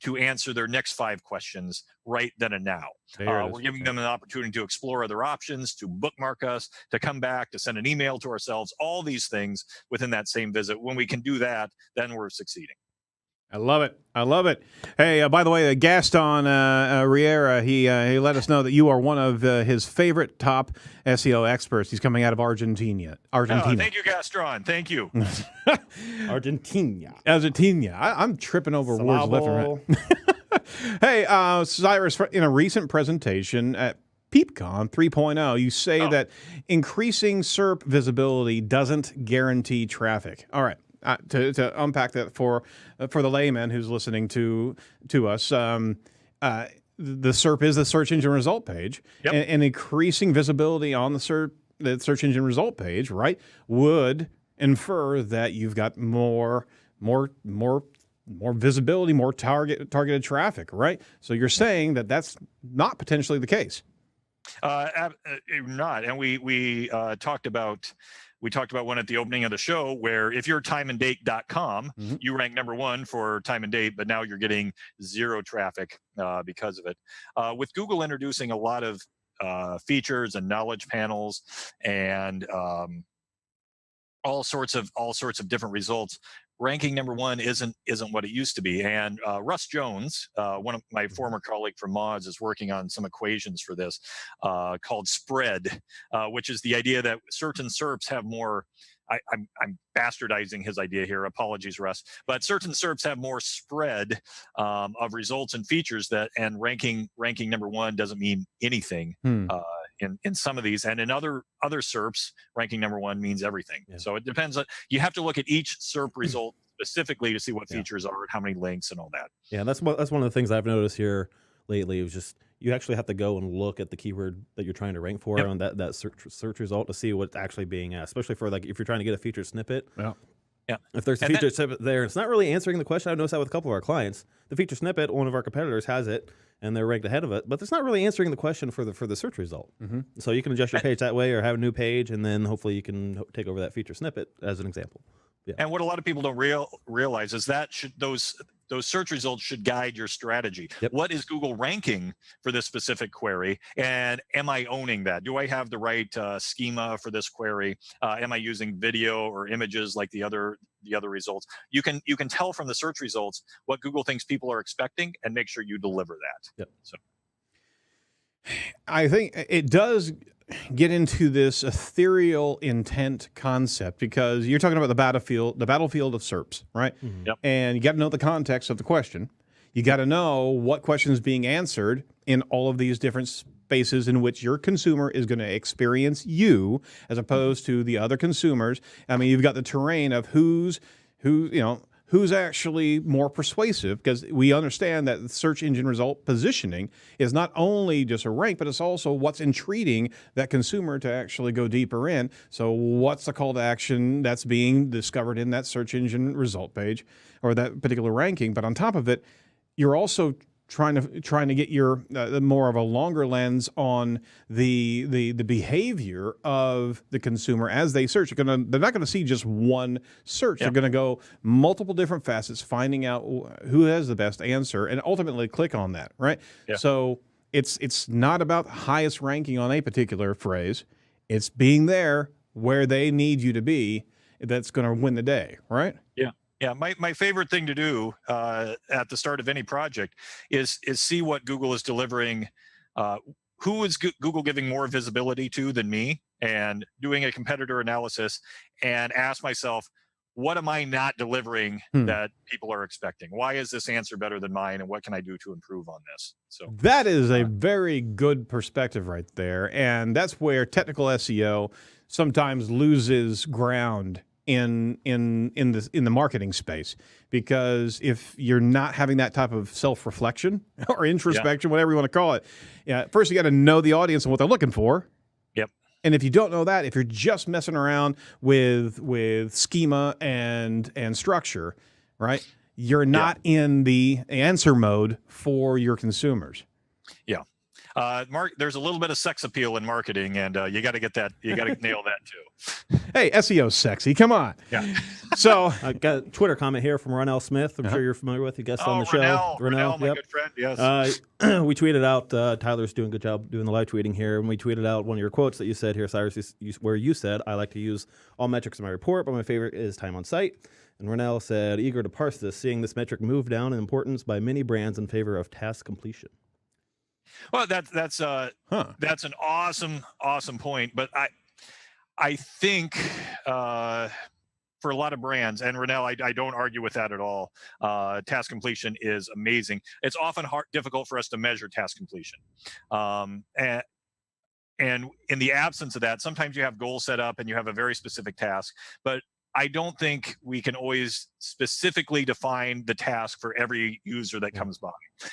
to answer their next 5 questions right then and now. We're giving them an opportunity to explore other options, to bookmark us, to come back, to send an email to ourselves, all these things within that same visit. When we can do that, then we're succeeding. I love it. I love it. Hey, by the way, Gaston Riera, he let us know that you are one of his favorite top SEO experts. He's coming out of Argentina. Oh, thank you, Gaston. Thank you. Argentina. I'm tripping over words left and right. Hey, Cyrus, in a recent presentation at PeepCon 3.0, you say that increasing SERP visibility doesn't guarantee traffic. All right. To unpack that for the layman who's listening to us, the SERP is the search engine result page, and increasing visibility on the search engine result page, right, would infer that you've got more more visibility, more targeted traffic, right? So you're saying that that's not potentially the case. Not, and we talked about one at the opening of the show where if you're timeanddate.com, you rank number one for time and date, but now you're getting zero traffic because of it. With Google introducing a lot of features and knowledge panels and all sorts of different results, ranking number one isn't what it used to be. And Russ Jones, one of my former colleague from Moz, is working on some equations for this called spread, which is the idea that certain SERPs have more. I'm bastardizing his idea here. Apologies, Russ. But certain SERPs have more spread of results and features and ranking number one doesn't mean anything. In some of these, and in other SERPs, ranking number one means everything. Yeah. So it depends on, you have to look at each SERP result specifically to see what features are, how many links, and all that. Yeah, that's one of the things I've noticed here lately. Is just you actually have to go and look at the keyword that you're trying to rank for on that search result to see what's actually being asked. Especially for like if you're trying to get a featured snippet. Yeah. If there's a feature snippet there, it's not really answering the question. I've noticed that with a couple of our clients. The feature snippet, one of our competitors has it, and they're ranked ahead of it, but it's not really answering the question for the search result. So you can adjust your page that way, or have a new page, and then hopefully you can take over that feature snippet as an example. Yeah. And what a lot of people don't realize is that those search results should guide your strategy. What is Google ranking for this specific query, and am I owning that? Do I have the right schema for this query? Am I using video or images like the other results? You can tell from the search results what Google thinks people are expecting, and make sure you deliver that. So I think it does get into this ethereal intent concept, because you're talking about the battlefield of SERPs, right? And you got to know the context of the question. You got to know what question is being answered in all of these different spaces in which your consumer is going to experience you, as opposed to the other consumers. I mean, you've got the terrain of who's actually more persuasive, because we understand that the search engine result positioning is not only just a rank, but it's also what's entreating that consumer to actually go deeper in. So what's the call to action that's being discovered in that search engine result page or that particular ranking? But on top of it, you're also trying to get your more of a longer lens on the behavior of the consumer as they search. They're not going to see just one search. They're going to go multiple different facets, finding out who has the best answer, and ultimately click on that, right? So it's not about highest ranking on a particular phrase. It's being there where they need you to be that's going to win the day, right? Yeah, my favorite thing to do at the start of any project is see what Google is delivering. Who is Google giving more visibility to than me, and doing a competitor analysis, and ask myself, what am I not delivering that people are expecting? Why is this answer better than mine, and what can I do to improve on this? So that is a very good perspective right there, and that's where technical SEO sometimes loses ground in the marketing space, because if you're not having that type of self-reflection or introspection, whatever you want to call it, first you got to know the audience and what they're looking for. And if you don't know that, if you're just messing around with schema and structure, right, you're not in the answer mode for your consumers. There's a little bit of sex appeal in marketing, and you got to get that. You got to nail that too. Hey, SEO's sexy. Come on. So I got a Twitter comment here from Ronell Smith. I'm sure you're familiar with. He guests on the show. Ronell, my good friend. Yes. We tweeted out. Tyler's doing a good job doing the live tweeting here, and we tweeted out one of your quotes that you said here, Cyrus, where you said, "I like to use all metrics in my report, but my favorite is time on site." And Ronell said, "Eager to parse this, seeing this metric move down in importance by many brands in favor of task completion." Well, that's an awesome point. But I think for a lot of brands, and Ronell, I don't argue with that at all. Task completion is amazing. It's often difficult for us to measure task completion. And in the absence of that, sometimes you have goals set up and you have a very specific task, but I don't think we can always specifically define the task for every user that comes by.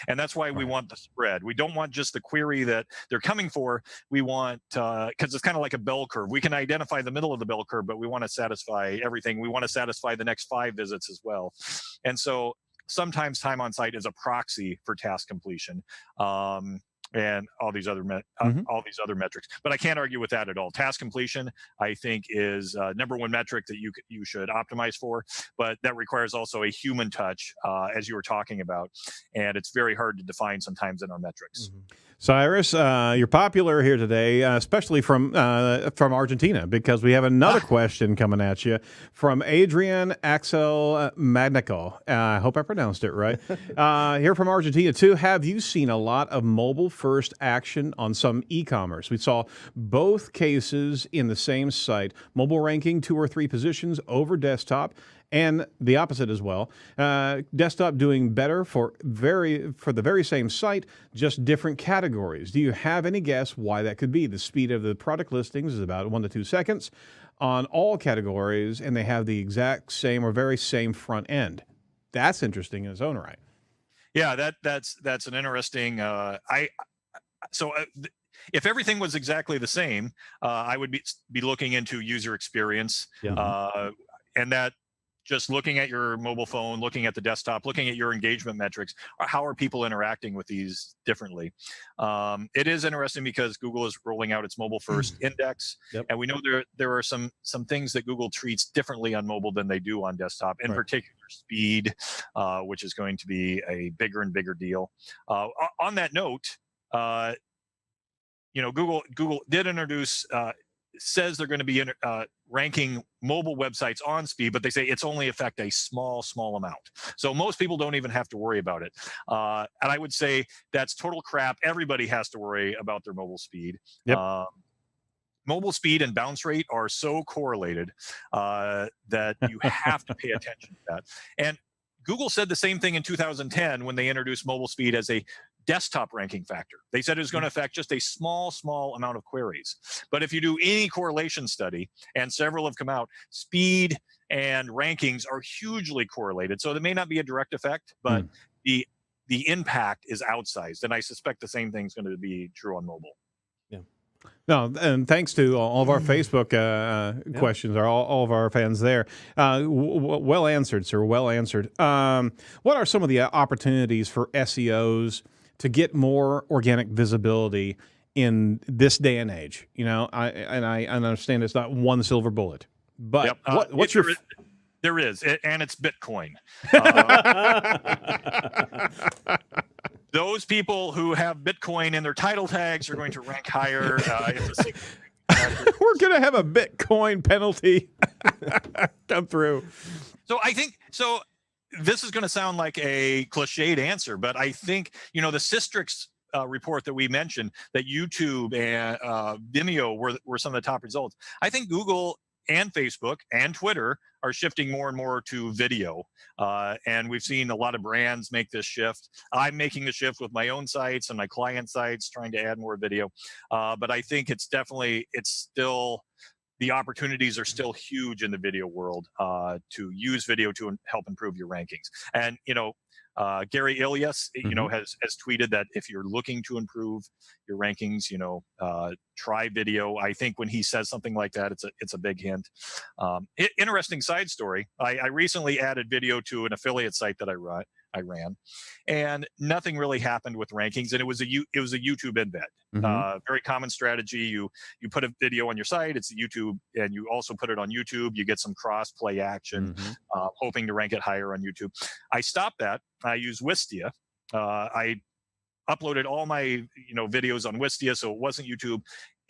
And that's why we want the spread. We don't want just the query that they're coming for. We want, because it's kind of like a bell curve. We can identify the middle of the bell curve, but we want to satisfy everything. We want to satisfy the next 5 visits as well. And so sometimes time on site is a proxy for task completion. And all these other metrics, but I can't argue with that at all. Task completion, I think, is #1 metric that you should optimize for, but that requires also a human touch, as you were talking about, and it's very hard to define sometimes in our metrics. Cyrus, you're popular here today, especially from Argentina, because we have another question coming at you from Adrian Axel Magnico. I hope I pronounced it right. Here from Argentina, too. Have you seen a lot of mobile-first action on some e-commerce? We saw both cases in the same site, mobile ranking 2 or 3 positions over desktop, and the opposite as well. Desktop doing better for the very same site, just different categories. Do you have any guess why that could be? The speed of the product listings is about 1 to 2 seconds on all categories, and they have the exact same or very same front end. That's interesting in its own right. Yeah, that's an interesting. If everything was exactly the same, I would be looking into user experience, and that. Just looking at your mobile phone, looking at the desktop, looking at your engagement metrics, how are people interacting with these differently? It is interesting because Google is rolling out its mobile-first index, and we know there are some things that Google treats differently on mobile than they do on desktop. In particular, speed, which is going to be a bigger and bigger deal. On that note, Google did introduce. Says they're going to be ranking mobile websites on speed, but they say it's only affect a small amount. So most people don't even have to worry about it. And I would say that's total crap. Everybody has to worry about their mobile speed. Mobile speed and bounce rate are so correlated that you have to pay attention to that. And Google said the same thing in 2010 when they introduced mobile speed as a desktop ranking factor. They said it was going to affect just a small amount of queries. But if you do any correlation study, and several have come out, speed and rankings are hugely correlated. So there may not be a direct effect, but the impact is outsized. And I suspect the same thing is going to be true on mobile. No, and thanks to all of our Facebook questions, all of our fans there. Well answered, sir. Well answered. What are some of the opportunities for SEOs to get more organic visibility in this day and age? I understand it's not one silver bullet, but what's your... There is, and it's Bitcoin. Those people who have Bitcoin in their title tags are going to rank higher. We're going to have a Bitcoin penalty come through. So I think this is going to sound like a cliched answer, but I think, the Systrix report that we mentioned, that YouTube and Vimeo were some of the top results. I think Google and Facebook and Twitter are shifting more and more to video. And we've seen a lot of brands make this shift. I'm making the shift with my own sites and my client sites, trying to add more video. But I think the opportunities are still huge in the video world to use video to help improve your rankings. And, Gary Ilias, has tweeted that if you're looking to improve your rankings, try video. I think when he says something like that, it's a big hint. Interesting side story. I recently added video to an affiliate site that I ran, and nothing really happened with rankings. And it was a YouTube embed. Very common strategy. You put a video on your site, it's YouTube, and you also put it on YouTube. You get some cross play action, hoping to rank it higher on YouTube. I stopped that. I use Wistia. I uploaded all my videos on Wistia, so it wasn't YouTube.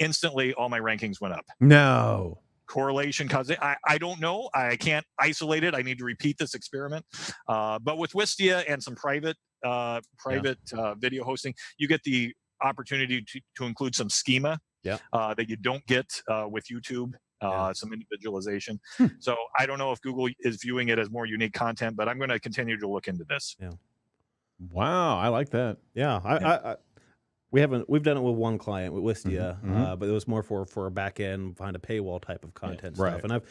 Instantly, all my rankings went up. No correlation causing. I don't know. I can't isolate it. I need to repeat this experiment. But with Wistia and some private video hosting, you get the opportunity to include some schema that you don't get with YouTube. Some individualization. So I don't know if Google is viewing it as more unique content, but I'm going to continue to look into this. Wow, I like that. We've done it with one client with Wistia, but it was more for a back end behind a paywall type of content stuff. And I've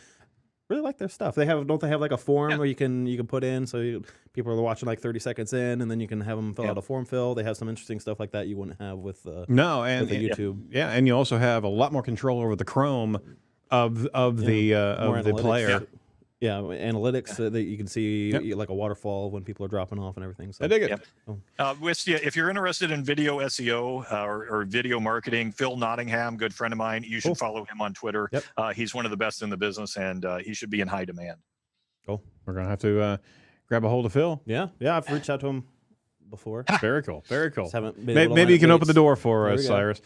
really liked their stuff. Don't they have like a form where you can put in, so people are watching like 30 seconds in, and then you can have them fill out a form fill. They have some interesting stuff like that you wouldn't have with the YouTube. And you also have a lot more control over the Chrome of the player. Yeah, analytics that you can see like a waterfall when people are dropping off and everything. So. I dig it. If you're interested in video SEO or video marketing, Phil Nottingham, good friend of mine, you should follow him on Twitter. Yep. He's one of the best in the business, and he should be in high demand. Cool. We're going to have to grab a hold of Phil. Yeah, I've reached out to him before. Very cool. Very cool. Maybe you can open the door for us, go. Cyrus.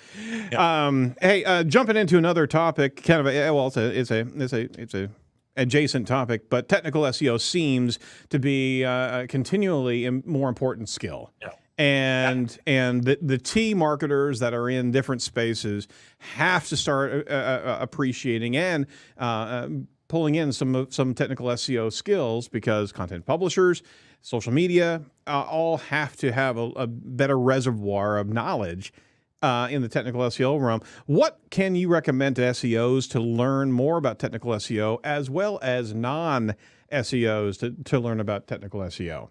Yeah. Hey, jumping into another topic, kind of it's a adjacent topic, but technical SEO seems to be a continually more important skill. Yeah. And the T marketers that are in different spaces have to start appreciating and pulling in some technical SEO skills, because content publishers, social media, all have to have a better reservoir of knowledge in the technical SEO realm. What can you recommend to SEOs to learn more about technical SEO, as well as non-SEOs to learn about technical SEO?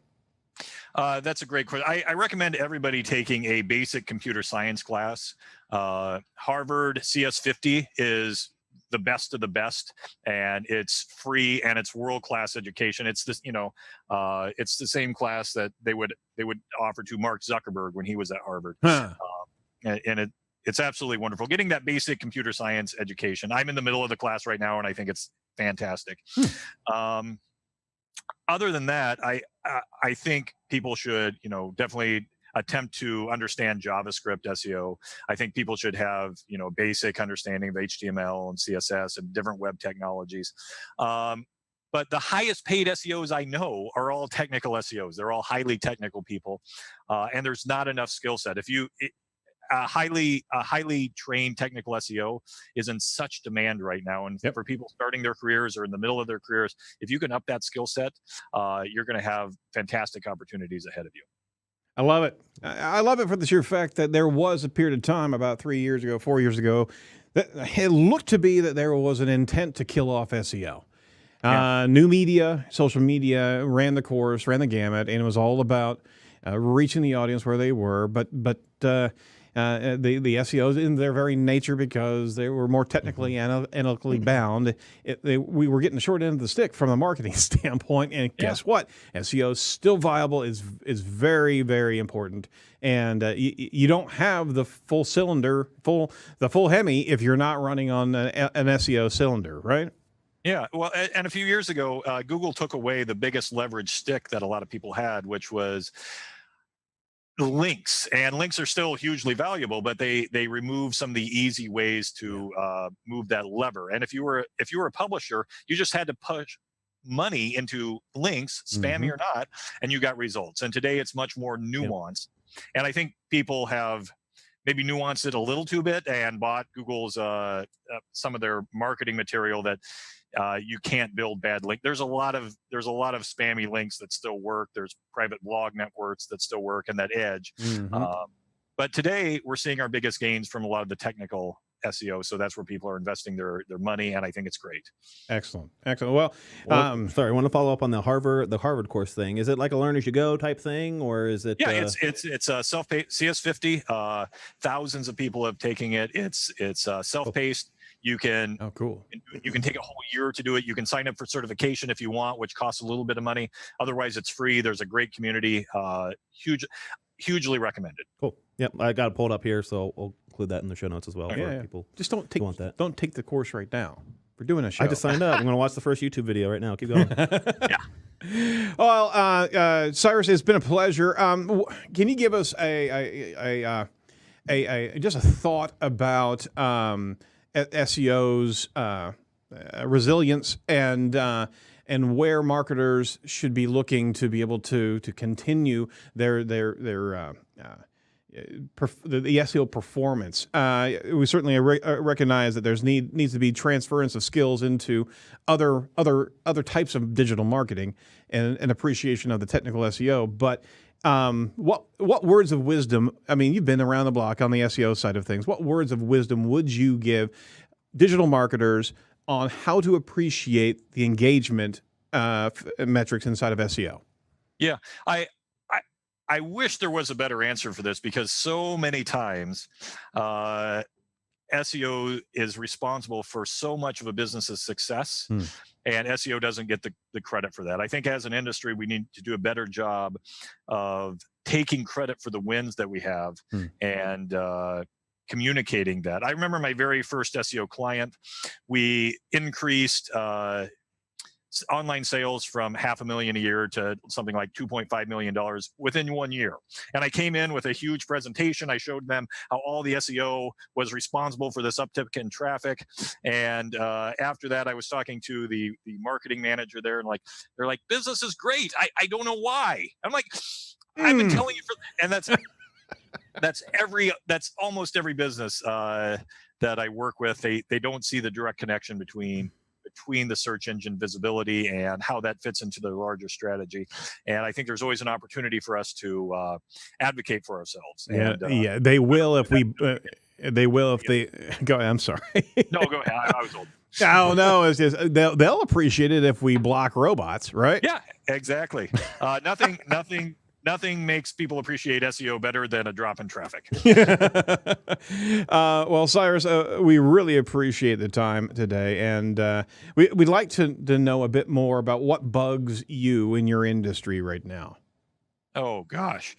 That's a great question. I recommend everybody taking a basic computer science class. Harvard CS50 is the best of the best, and it's free and it's world-class education. It's this, it's the same class that they would offer to Mark Zuckerberg when he was at Harvard. And it's absolutely wonderful. Getting that basic computer science education. I'm in the middle of the class right now, and I think it's fantastic. Other than that, I think people should, definitely attempt to understand JavaScript SEO. I think people should have, basic understanding of HTML and CSS and different web technologies. But the highest paid SEOs I know are all technical SEOs. They're all highly technical people, and there's not enough skill set. A highly trained technical SEO is in such demand right now. And for people starting their careers or in the middle of their careers, if you can up that skill set, you're going to have fantastic opportunities ahead of you. I love it. I love it for the sheer fact that there was a period of time about 4 years ago, that it looked to be that there was an intent to kill off SEO. New media, social media ran the course, ran the gamut, and it was all about reaching the audience where they were. But the SEOs, in their very nature, because they were more technically analytically bound, we were getting the short end of the stick from a marketing standpoint. And guess what? SEO is still viable, is very, very important. And you don't have the full Hemi if you're not running on an SEO cylinder, right? Yeah, well, and a few years ago, Google took away the biggest leverage stick that a lot of people had, which was links. And links are still hugely valuable, but they remove some of the easy ways to move that lever. And if you were a publisher, you just had to push money into links, spammy or not, and you got results. And today it's much more nuanced. And I think people have maybe nuanced it a little too bit and bought Google's some of their marketing material that you can't build bad link. There's a lot of spammy links that still work. There's private blog networks that still work, and that edge. But today we're seeing our biggest gains from a lot of the technical SEO. So that's where people are investing their money, and I think it's great. Excellent. Well, sorry, I want to follow up on the Harvard course thing. Is it like a learn as you go type thing, or is it? Yeah, it's a self-paced CS50. Thousands of people have taken it. It's self-paced. You can you can take a whole year to do it. You can sign up for certification if you want, which costs a little bit of money. Otherwise, it's free. There's a great community. Hugely recommended. Cool. Yep, I got it pulled up here, so I'll include that in the show notes as well for people. Just don't take the course right now. We're doing a show. I just signed up. I'm going to watch the first YouTube video right now. Keep going. Well, Cyrus, it's been a pleasure. Can you give us just a thought about SEO's resilience and where marketers should be looking to be able to continue the SEO performance? We certainly recognize that there's needs to be transference of skills into other types of digital marketing and appreciation of the technical SEO. But what words of wisdom? I mean, you've been around the block on the SEO side of things. What words of wisdom would you give digital marketers on how to appreciate the engagement metrics inside of SEO? Yeah, I wish there was a better answer for this, because so many times SEO is responsible for so much of a business's success. and SEO doesn't get the credit for that. I think as an industry, we need to do a better job of taking credit for the wins that we have and communicating that. I remember my very first SEO client. We increased online sales from $500,000 a year to something like $2.5 million within 1 year. And I came in with a huge presentation. I showed them how all the SEO was responsible for this uptick in traffic. And after that, I was talking to the marketing manager there, and they're like, business is great. I don't know why. I'm like, I've been telling you and that's almost every business that I work with. They don't see the direct connection between the search engine visibility and how that fits into their larger strategy. And I think there's always an opportunity for us to advocate for ourselves. Yeah, and, they will if we. They will if they go. I'm sorry. No, go ahead. I was old. Oh no, it's just they'll appreciate it if we block robots, right? Yeah, exactly. Nothing makes people appreciate SEO better than a drop in traffic. Well, Cyrus, we really appreciate the time today, and we'd like to know a bit more about what bugs you in your industry right now. Oh, gosh.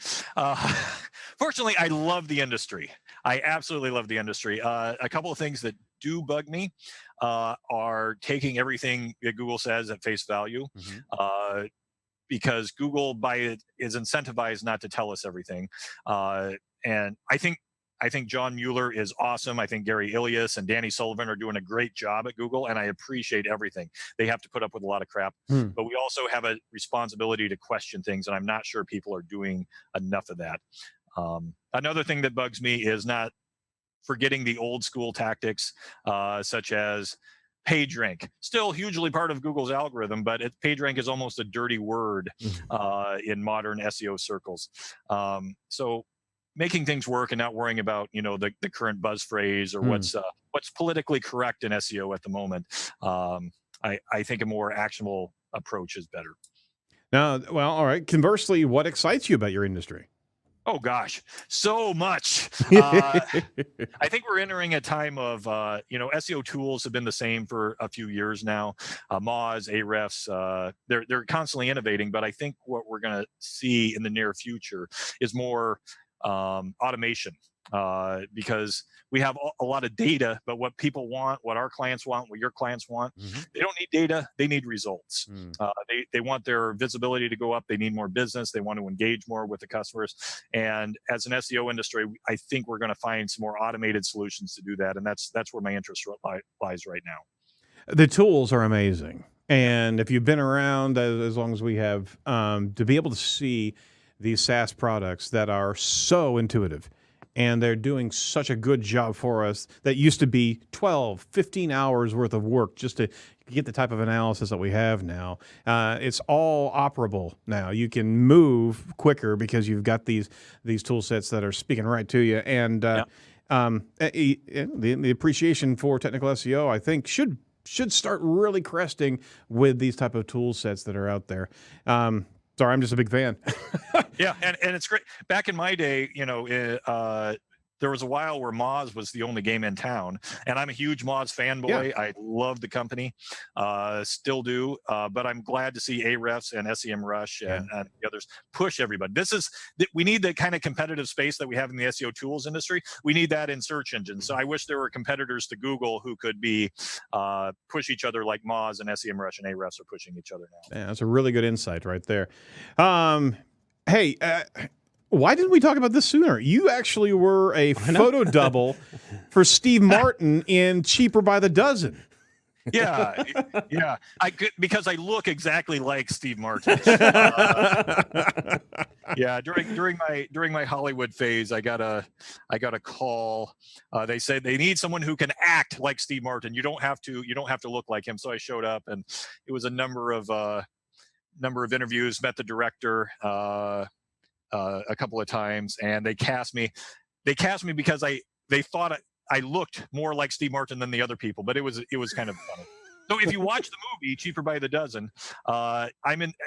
Fortunately, I love the industry. I absolutely love the industry. A couple of things that do bug me are taking everything that Google says at face value. Because Google is incentivized not to tell us everything. And I think John Mueller is awesome. I think Gary Ilias and Danny Sullivan are doing a great job at Google, and I appreciate everything. They have to put up with a lot of crap, but we also have a responsibility to question things, and I'm not sure people are doing enough of that. Another thing that bugs me is not forgetting the old school tactics, such as PageRank, still hugely part of Google's algorithm, but PageRank is almost a dirty word in modern SEO circles. So making things work and not worrying about the current buzz phrase or what's politically correct in SEO at the moment. I think a more actionable approach is better. Now, well, all right. Conversely, what excites you about your industry? Oh gosh, so much. I think we're entering a time of, SEO tools have been the same for a few years now. Moz, Ahrefs, they're constantly innovating, but I think what we're going to see in the near future is more automation, because we have a lot of data, but what people want, what our clients want, what your clients want, they don't need data, they need results. They want their visibility to go up, they need more business, they want to engage more with the customers. And as an SEO industry, I think we're going to find some more automated solutions to do that, and that's where my interest lies right now. The tools are amazing, and if you've been around as long as we have, to be able to see these SaaS products that are so intuitive, and they're doing such a good job for us, that used to be 12, 15 hours worth of work just to get the type of analysis that we have now. It's all operable now. You can move quicker because you've got these tool sets that are speaking right to you. And the appreciation for technical SEO, I think, should start really cresting with these type of tool sets that are out there. Sorry, I'm just a big fan. Yeah, and it's great. Back in my day, there was a while where Moz was the only game in town, and I'm a huge Moz fanboy. Yeah. I love the company, still do. But I'm glad to see Ahrefs and SEMrush and the others push everybody. We need the kind of competitive space that we have in the SEO tools industry. We need that in search engines. So I wish there were competitors to Google who could be push each other like Moz and SEMrush and Ahrefs are pushing each other now. Yeah, that's a really good insight right there. Hey. Why didn't we talk about this sooner? You actually were a photo double for Steve Martin in Cheaper by the Dozen. Yeah. Because I look exactly like Steve Martin. During my Hollywood phase, I got a call. They said they need someone who can act like Steve Martin. You don't have to look like him. So I showed up, and it was a number of interviews. Met the director a couple of times, and they cast me because they thought I looked more like Steve Martin than the other people, but it was kind of funny. So if you watch the movie Cheaper by the Dozen,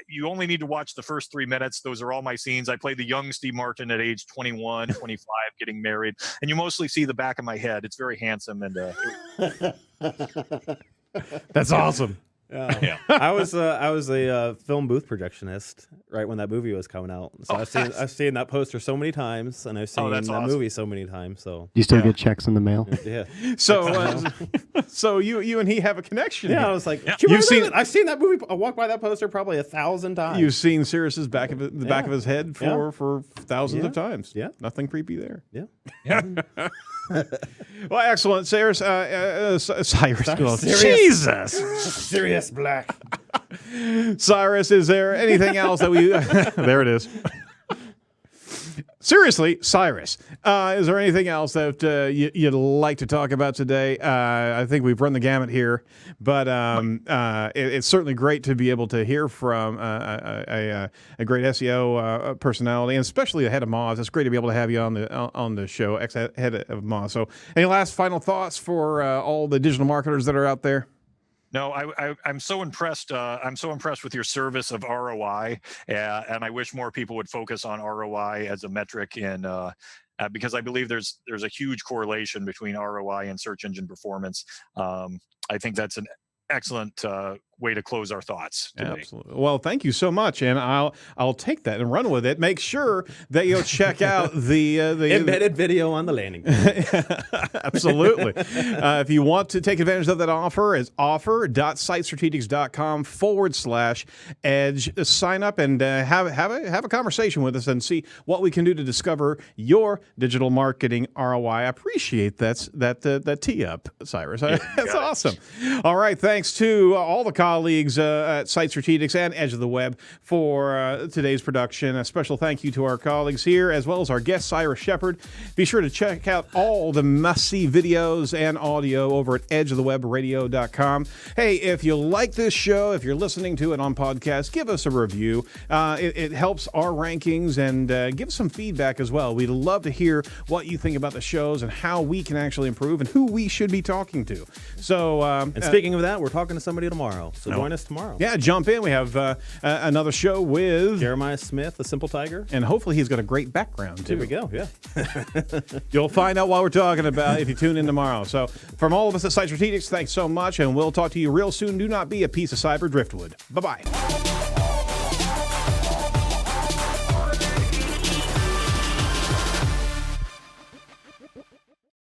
you only need to watch the first 3 minutes. Those are all my scenes. I play the young Steve Martin at age 21, 25, getting married, and you mostly see the back of my head. It's very handsome, and that's awesome. Yeah. I was a film booth projectionist right when that movie was coming out. So I've seen that poster so many times, and I've seen that movie so many times. So you still get checks in the mail? Yeah. So you and he have a connection. Yeah, here. I was like, You've seen that? I've seen that movie. I walked by that poster probably 1,000 times. You've seen Cyrus's back of his head for thousands of times. Yeah. Nothing creepy there. Yeah. Well, excellent, Cyrus. Cyrus. Jesus. Serious Black. Cyrus, is there anything else that we... There it is. Seriously, Cyrus, is there anything else that you'd like to talk about today? I think we've run the gamut here, but it's certainly great to be able to hear from a great SEO personality, and especially the head of Moz. It's great to be able to have you on the show, ex-head of Moz. So any last final thoughts for all the digital marketers that are out there? No, I'm so impressed. I'm so impressed with your service of ROI, and I wish more people would focus on ROI as a metric, because I believe there's a huge correlation between ROI and search engine performance. I think that's an excellent way to close our thoughts today. Absolutely. Well, thank you so much, and I'll take that and run with it. Make sure that you'll check out the embedded video on the landing page. Absolutely. If you want to take advantage of that offer, it's offer.sitestrategics.com/edge. Sign up and have a conversation with us and see what we can do to discover your digital marketing ROI. I appreciate that tee up, Cyrus. That's awesome. All right. Thanks to all the colleagues at Site Strategics and Edge of the Web for today's production. A special thank you to our colleagues here, as well as our guest, Cyrus Shepard. Be sure to check out all the must-see videos and audio over at edgeofthewebradio.com. Hey, if you like this show, if you're listening to it on podcast, give us a review. It helps our rankings, and give us some feedback as well. We'd love to hear what you think about the shows and how we can actually improve and who we should be talking to. So, and speaking of that, we're talking to somebody tomorrow. So join us tomorrow. Yeah, jump in. We have another show with Jeremiah Smith, the Simple Tiger. And hopefully he's got a great background, too. There we go, yeah. You'll find out what we're talking about if you tune in tomorrow. So from all of us at Site Strategics, thanks so much, and we'll talk to you real soon. Do not be a piece of cyber driftwood. Bye-bye.